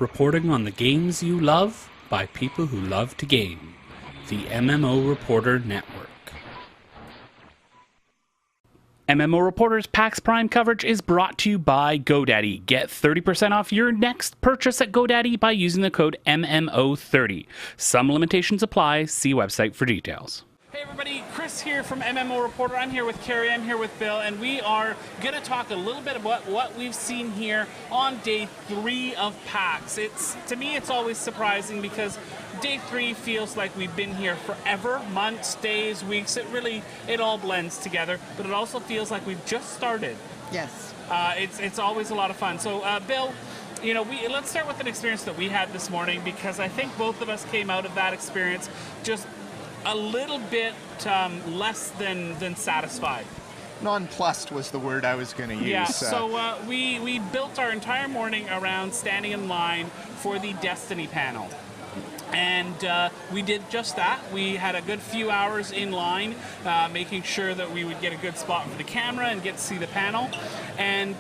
reporting on the games you love by people who love to game. The MMO Reporter Network. MMO Reporter's PAX Prime coverage is brought to you by GoDaddy. Get 30% off your next purchase at GoDaddy by using the code MMO30. Some limitations apply. See website for details. Hey everybody, Chris here from MMO Reporter. I'm here with Carrie, I'm here with Bill, and we are going to talk a little bit about what we've seen here on day 3 of PAX. To me, it's always surprising because day 3 feels like we've been here forever, months, days, weeks. It all blends together, but it also feels like we've just started. Yes. It's always a lot of fun. So, Bill, let's start with an experience that we had this morning, because I think both of us came out of that experience just a little bit less than satisfied. Nonplussed was the word I was going to use. Yeah, so we built our entire morning around standing in line for the Destiny panel. And we did just that. We had a good few hours in line, making sure that we would get a good spot for the camera and get to see the panel. And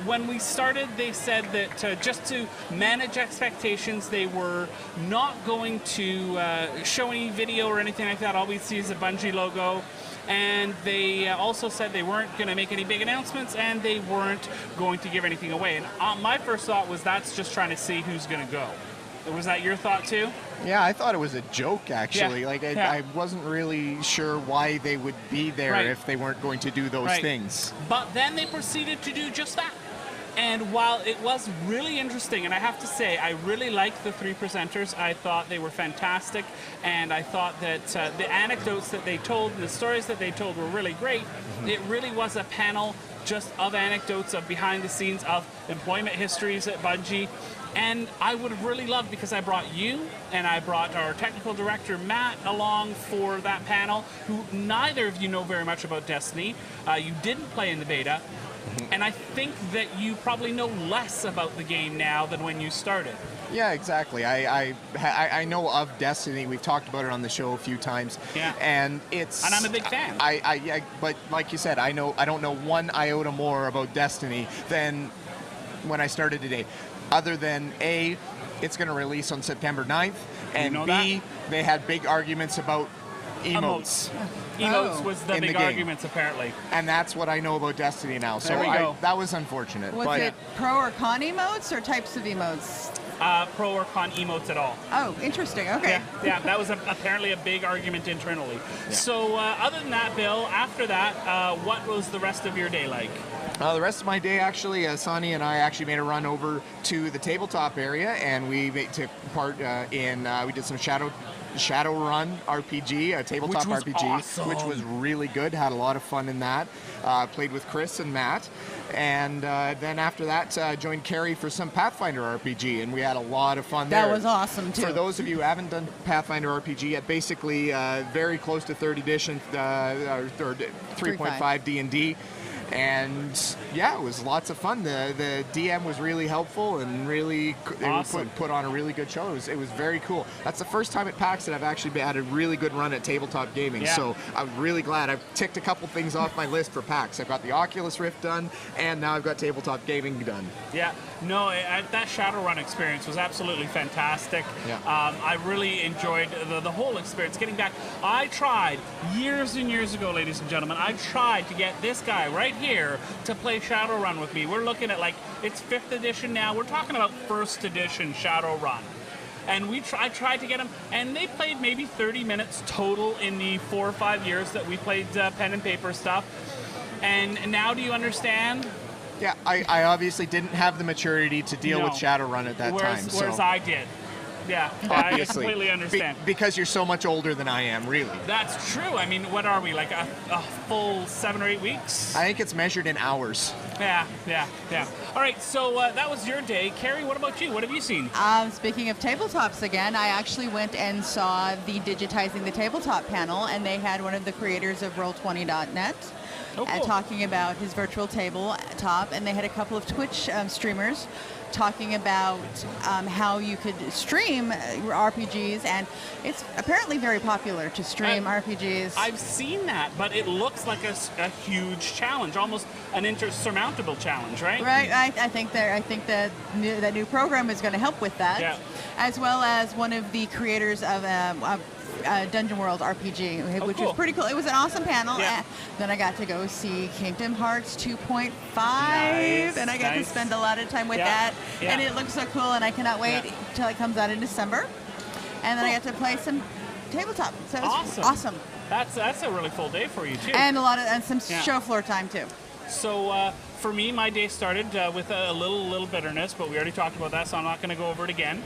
when we started, they said that just to manage expectations, they were not going to show any video or anything like that. All we see is a Bungie logo. And they also said they weren't going to make any big announcements, and they weren't going to give anything away. And my first thought was, that's just trying to see who's going to go. Was that your thought too? Yeah, I thought it was a joke, actually. Yeah. I wasn't really sure why they would be there if they weren't going to do those things. But then they proceeded to do just that. And while it was really interesting, and I have to say, I really liked the 3 presenters. I thought they were fantastic, and I thought that the anecdotes that they told, the stories that they told were really great. Mm-hmm. It really was a panel just of anecdotes, of behind the scenes, of employment histories at Bungie. And I would have really loved, because I brought you and I brought our technical director, Matt, along for that panel, who neither of you know very much about Destiny. You didn't play in the beta. Mm-hmm. And I think that you probably know less about the game now than when you started. Yeah, exactly. I know of Destiny. We've talked about it on the show a few times. Yeah. And I'm a big fan. But like you said, I don't know one iota more about Destiny than when I started today. Other than A, it's going to release on September 9th, and B, they had big arguments about emotes. Emotes was the big arguments, apparently. And that's what I know about Destiny now. So there we go. That was unfortunate. Was it pro or con emotes, or types of emotes? Pro or con emotes at all. Oh, interesting. Okay. Yeah, that was apparently a big argument internally. Yeah. So other than that, Bill, after that, what was the rest of your day like? The rest of my day, actually, Sonny and I actually made a run over to the tabletop area, and we took part we did some Shadowrun RPG, a tabletop RPG, awesome. Which was really good. Had a lot of fun in that. Played with Chris and Matt, and then after that, joined Carrie for some Pathfinder RPG, and we had a lot of fun there. That was awesome too. For those of you who haven't done Pathfinder RPG yet, basically very close to 3rd edition or 3.5 D&D. And yeah, it was lots of fun. The DM was really helpful and really awesome. put on a really good show. It was very cool. That's the first time at PAX that I've actually had a really good run at tabletop gaming. Yeah. So I'm really glad. I've ticked a couple things off my list for PAX. I've got the Oculus Rift done, and now I've got tabletop gaming done. Yeah, no, that Shadowrun experience was absolutely fantastic. Yeah. I really enjoyed the whole experience. Getting back, I tried years and years ago, ladies and gentlemen, I tried to get this guy right here to play Shadowrun with me. We're looking at, like, it's 5th edition now. We're talking about 1st edition Shadowrun. And I tried to get him, and they played maybe 30 minutes total in the 4 or 5 years that we played pen and paper stuff. And now do you understand? Yeah, I obviously didn't have the maturity to deal with Shadowrun at that time. Whereas I did. Yeah, obviously. I completely understand. Because you're so much older than I am, really. That's true. I mean, what are we, like a full 7 or 8 weeks? I think it's measured in hours. Yeah. All right, so that was your day. Carrie, what about you? What have you seen? Speaking of tabletops again, I actually went and saw the Digitizing the Tabletop panel, and they had one of the creators of Roll20.net Oh, cool. talking about his virtual tabletop, and they had a couple of Twitch streamers talking about how you could stream RPGs, and it's apparently very popular to stream RPGs. I've seen that, but it looks like a huge challenge, almost an insurmountable challenge, right? Right. I think that new program is going to help with that, Yeah. as well as one of the creators of Dungeon World RPG, which cool. was pretty cool. It was an awesome panel. Yeah. Then I got to go see Kingdom Hearts 2.5, Nice, and I got to nice. spend a lot of time with Yeah, that. yeah. And it looks so cool, and I cannot wait Yeah. till it comes out in December. And then I Cool. got to play some tabletop. So it was Awesome. awesome. That's a really full day for you too. And some Yeah. show floor time too. So for me, my day started with a little bitterness, but we already talked about that, so I'm not going to go over it again.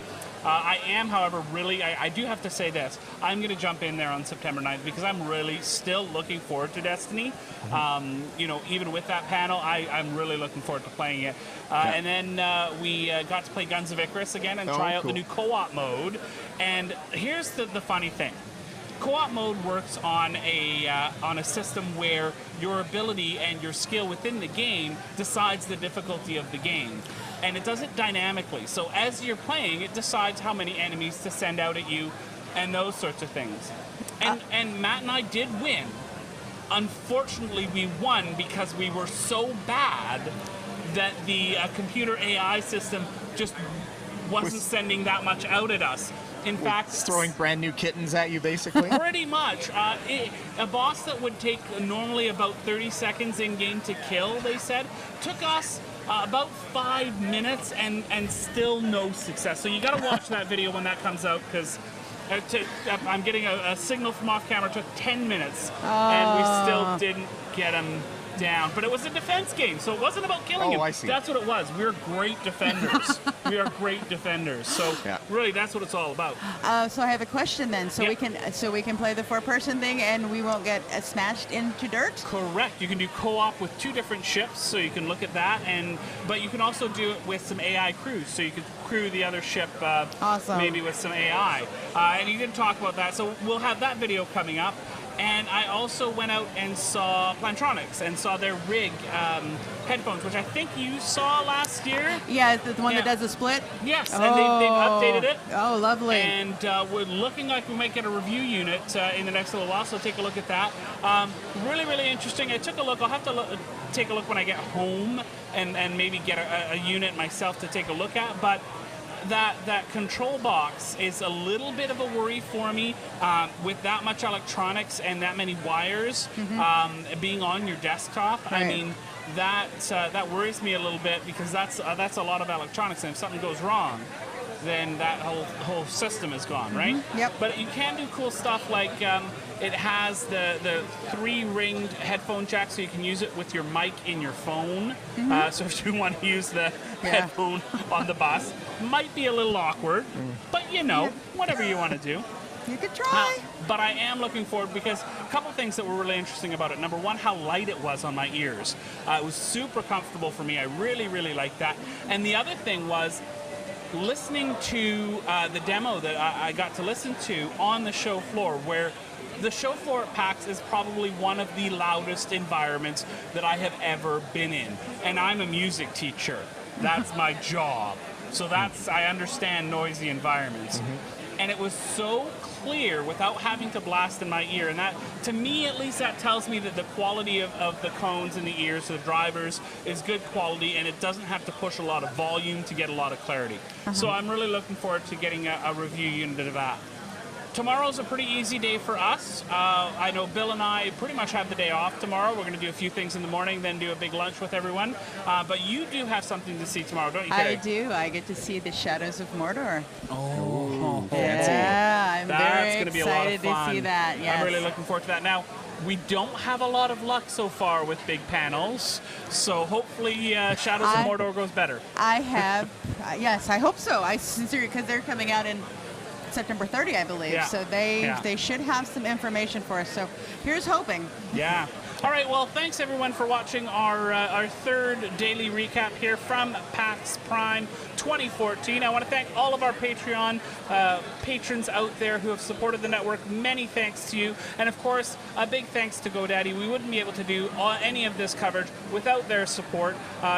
I am, however, I do have to say this. I'm going to jump in there on September 9th because I'm really still looking forward to Destiny. Even with that panel, I'm really looking forward to playing it. And then we got to play Guns of Icarus again and try out cool. the new co-op mode. And here's the funny thing. Co-op mode works on a system where your ability and your skill within the game decides the difficulty of the game. And it does it dynamically. So as you're playing, it decides how many enemies to send out at you and those sorts of things. And Matt and I did win. Unfortunately, we won because we were so bad that the computer AI system just wasn't sending that much out at us. In fact, It's throwing brand new kittens at you, basically. pretty much. A boss that would take normally about 30 seconds in game to kill, they said, took us about 5 minutes and still no success. So you got to watch that video when that comes out because I'm getting a signal from off camera. It took 10 minutes and we still didn't get him down. But it was a defense game, so it wasn't about killing him. I see. That's what it was. We're great defenders. We are great defenders. So really, that's what it's all about. So I have a question then. So we can play the 4-person thing, and we won't get smashed into dirt. Correct. You can do co-op with 2 different ships, so you can look at that. But you can also do it with some AI crews, so you could crew the other ship. Awesome. Maybe with some AI, and you can talk about that. So we'll have that video coming up. And I also went out and saw Plantronics and saw their Rig headphones, which I think you saw last year. Yeah, the one that Yeah. does the split. Yes, and they've updated it. Oh, lovely. And we're looking like we might get a review unit in the next little while, so take a look at that. Really, really interesting. I took a look. I'll have to take a look when I get home and maybe get a unit myself to take a look at. But that control box is a little bit of a worry for me with that much electronics and that many wires being on your desktop. Right. I mean, that worries me a little bit because that's a lot of electronics, and if something goes wrong, then that whole system is gone, right? Yep. But you can do cool stuff like it has the 3-ringed headphone jack, so you can use it with your mic in your phone. So if you want to use the headphone on the bus, might be a little awkward, but whatever you want to do. You could try. But I am looking forward because a couple things that were really interesting about it. Number one, how light it was on my ears. It was super comfortable for me. I really, really liked that. And the other thing was listening to the demo that I got to listen to on the show floor, where the show floor at PAX is probably one of the loudest environments that I have ever been in. And I'm a music teacher. That's my job. So I understand noisy environments. And it was so clear without having to blast in my ear. And that, to me at least, that tells me that the quality of the cones in the ears, the drivers, is good quality, and it doesn't have to push a lot of volume to get a lot of clarity. So I'm really looking forward to getting a review unit of that. Tomorrow's a pretty easy day for us. I know Bill and I pretty much have the day off tomorrow. We're going to do a few things in the morning, then do a big lunch with everyone. But you do have something to see tomorrow, don't you, Carrie? I do. I get to see the Shadows of Mordor. Oh, Yeah, I'm That's very going to be a lot of excited fun. to see that. Yes. I'm really looking forward to that. Now, we don't have a lot of luck so far with big panels, so hopefully Shadows of Mordor goes better. I have, yes, I hope so. I sincerely, because they're coming out in September 30, I believe. Yeah. So they should have some information for us. So here's hoping. Yeah. All right, well, thanks everyone for watching our third daily recap here from PAX Prime 2014. I want to thank all of our Patreon patrons out there who have supported the network. Many thanks to you. And of course, a big thanks to GoDaddy. We wouldn't be able to do any of this coverage without their support.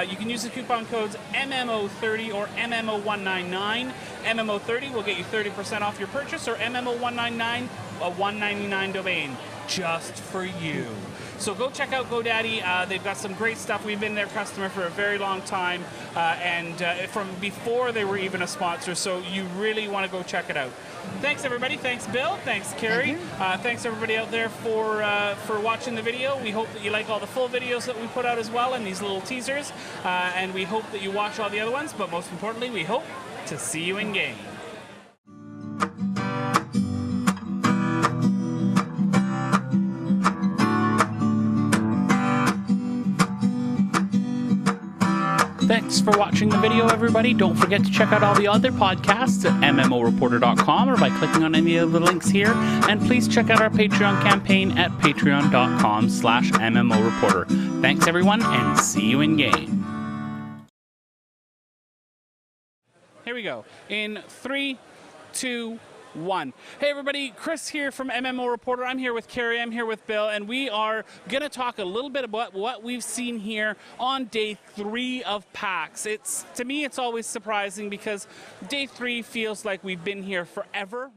You can use the coupon codes MMO30 or MMO199. MMO30 will get you 30% off your purchase, or MMO199, a $199 domain just for you. So go check out GoDaddy. They've got some great stuff. We've been their customer for a very long time, and from before they were even a sponsor, so you really want to go check it out. Thanks, everybody. Thanks, Bill. Thanks, Carrie. Thanks, everybody out there for watching the video. We hope that you like all the full videos that we put out as well, and these little teasers, and we hope that you watch all the other ones, but most importantly, we hope to see you in game. Thanks for watching the video, everybody. Don't forget to check out all the other podcasts at MMOReporter.com or by clicking on any of the links here. And please check out our Patreon campaign at patreon.com/MMOReporter. Thanks, everyone, and see you in game. Here we go. In 3, 2, 1. Hey everybody, Chris here from MMO Reporter. I'm here with Carrie, I'm here with Bill, and we are going to talk a little bit about what we've seen here on day 3 of PAX. To me, it's always surprising because day 3 feels like we've been here forever.